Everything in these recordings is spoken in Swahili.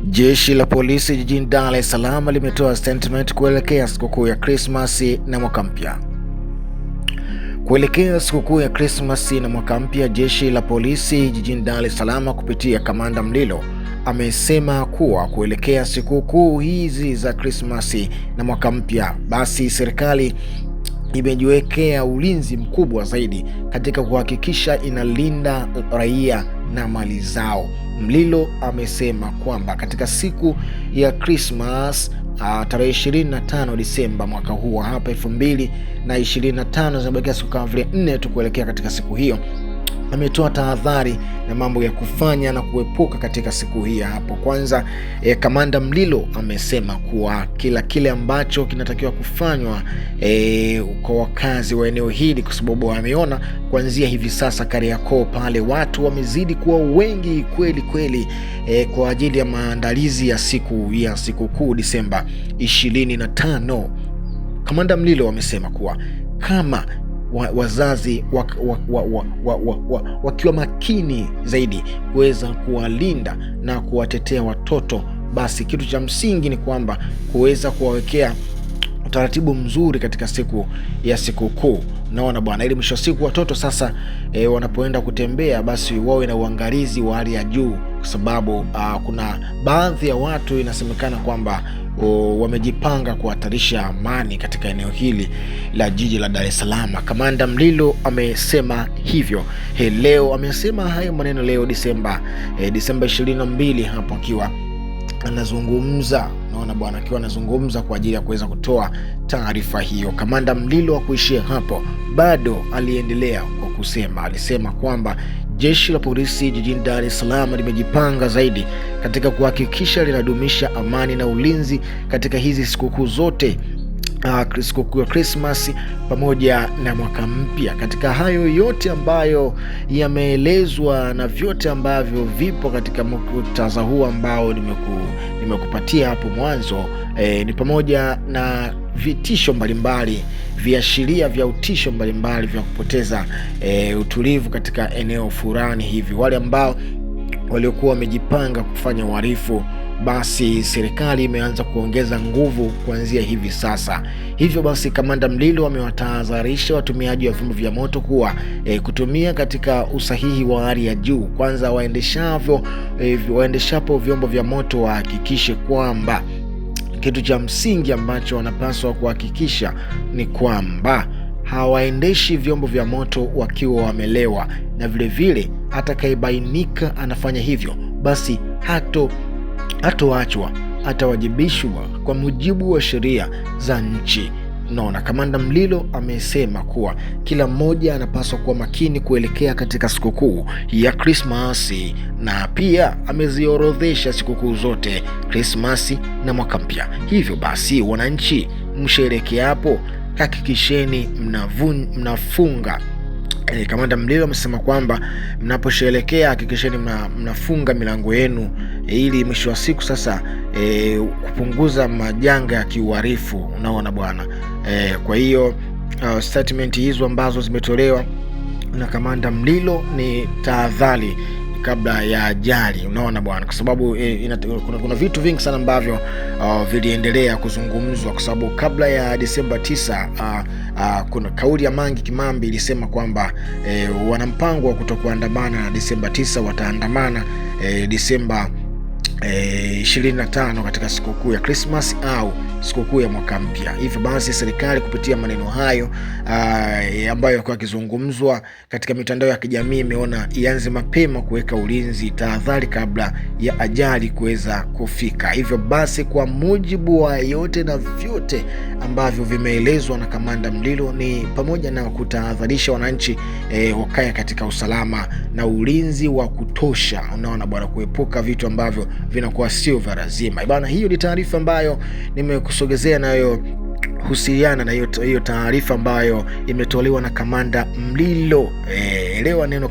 Jeshi la polisi jijini Dar es Salaam limetoa statement kuelekea sikukuu ya Krismasi na mwaka mpya. Kuelekea sikukuu ya Krismasi na mwaka mpya, jeshi la polisi jijini Dar es Salaam kupitia Kamanda Mlilo amesema kuwa kuelekea sikukuu hizi za Krismasi na mwaka mpya, basi serikali imejiwekea ulinzi mkubwa zaidi katika kuhakikisha inalinda raia na mali zao. Mlilo amesema kwamba katika siku ya Christmas tarehe 25 Disemba mwaka huu hapa 2025, zinabakia siku kama vile 4 tu kuelekea katika siku hiyo, ametoa tahadhari na mambo ya kufanya na kuepuka katika siku hii hapo. Kwanza Kamanda Mlilo amesema kuwa kile ambacho kinatakiwa kufanywa kwa wakazi wa eneo hili, kwa sababu wameona kuanzia hivi sasa Kariakoo pale watu wamezidi kuwa wengi kweli kweli kwa ajili ya maandalizi ya sikukuu Disemba 25. Kamanda Mlilo amesema kuwa kama wazazi wakiwa makini zaidi kuweza kuwalinda na kuwatetea watoto, basi kitu cha msingi ni kwamba kuweza kuwawekea utaratibu mzuri katika siku ya sikukuu. Naona bwana, ili mwisho wa siku watoto sasa wanapoenda kutembea basi wawe na uangalizi wa hali ya juu, kwa sababu kuna baadhi ya watu inasemekana kwamba wamejipanga kuhatarisha amani katika eneo hili la jiji la Dar es Salaam. Kamanda Mlilo amesema hivyo leo, amesema hayo maneno leo Disemba 22 hapo akiwa anazungumza, naona bwana, akiwa anazungumza kwa ajili ya kuweza kutoa taarifa hiyo. Kamanda Mlilo wa kuishia hapo, bado aliendelea kwa kusema, alisema kwamba jeshi la polisi jijini Dar es Salaam limejipanga zaidi katika kuhakikisha linadumisha amani na ulinzi katika hizi sikukuu zote, sikukuu ya Christmas pamoja na mwaka mpya. Katika hayo yote ambayo yameelezwa na vyote ambavyo vipo katika muktadha huu ambao nimekupatia hapo mwanzo, ni pamoja na vitisho mbalimbali, viashiria vya utisho mbalimbali vya kupoteza utulivu katika eneo fulani hivi. Wale ambao waliokuwa wamejipanga kufanya uhalifu, basi serikali imeanza kuongeza nguvu kuanzia hivi sasa. Hivyo basi Kamanda Mlilo amewatahadharisha watumiaji wa vyombo vya moto kuwa kutumia katika usahihi wa hali ya juu. Kwanza waendeshapo vyombo vya moto wahakikishe kwamba kitu cha msingi ambacho wanapaswa kuhakikisha ni kwamba hawaendeshi vyombo vya moto wakiwa wamelewa, na vile atakayebainika anafanya hivyo basi hatoachwa, atawajibishwa kwa mujibu wa sheria za nchi. Naona Kamanda Mlilo amesema kuwa kila mmoja anapaswa kuwa makini kuelekea katika sikukuu ya Krismasi, na pia ameziorodhesha sikukuu zote, Krismasi na mwaka mpya. Hivyo basi wananchi, msherekeapo hakikisheni mnafunga. Kamanda Mlilo amesema kwamba mnaposherekea hakikisheni mnafunga milango yenu, ili mwisho wa siku sasa kupunguza majanga ya kiuhalifu. Unaona bwana, kwa hiyo statement hizo ambazo zimetolewa na Kamanda Mlilo ni tahadhari kabla ya ajali. Unaona bwana, kwa sababu kuna vitu vingi sana ambavyo viliendelea kuzungumzwa, kwa sababu kabla ya Disemba 9 kuna kauli ya Mange Kimambi ilisema kwamba wana mpango wa kutokuandamana na Disemba 9, wataandamana Disemba 25 katika sikukuu ya Christmas au sikukuu ya mwaka mpya. Hivyo basi serikali kupitia maneno hayo ambayo yalikuwa yakizungumzwa katika mitandao ya kijamii imeona ianze mapema kuweka ulinzi, tahadhari kabla ya ajali kuweza kufika. Hivyo basi kwa mujibu wa yote na vyote ambavyo vimeelezwa na Kamanda Mlilo, ni pamoja na kutahadharisha wananchi wakae katika usalama na ulinzi wa kutosha. Unaona bwana, kuepuka vitu ambavyo vinakuwa sio vya lazima. Bwana, hiyo ni taarifa ambayo nimekusogezea nayo husiana na hiyo taarifa ambayo imetolewa na Kamanda Mlilo. Elewa neno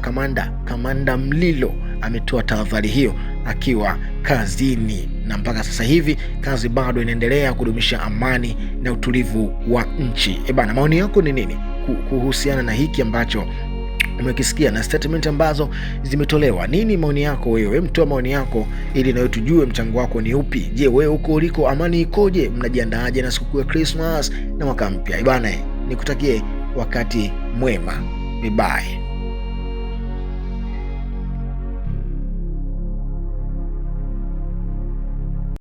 Kamanda Mlilo ametoa tahadhari hiyo akiwa kazini, na mpaka sasa hivi kazi bado inaendelea kudumisha amani na utulivu wa nchi. Bana, maoni yako ni nini kuhusiana na hiki ambacho umekisikia na statement ambazo zimetolewa. Nini maoni yako wewe? Mtoa maoni yako ili nawe tujue mchango wako ni upi. Je, wewe huko uliko amani ikoje? Mnajiandaaje na sikukuu ya Christmas na mwaka mpya? Bwana, nikutakie wakati mwema. Bye bye.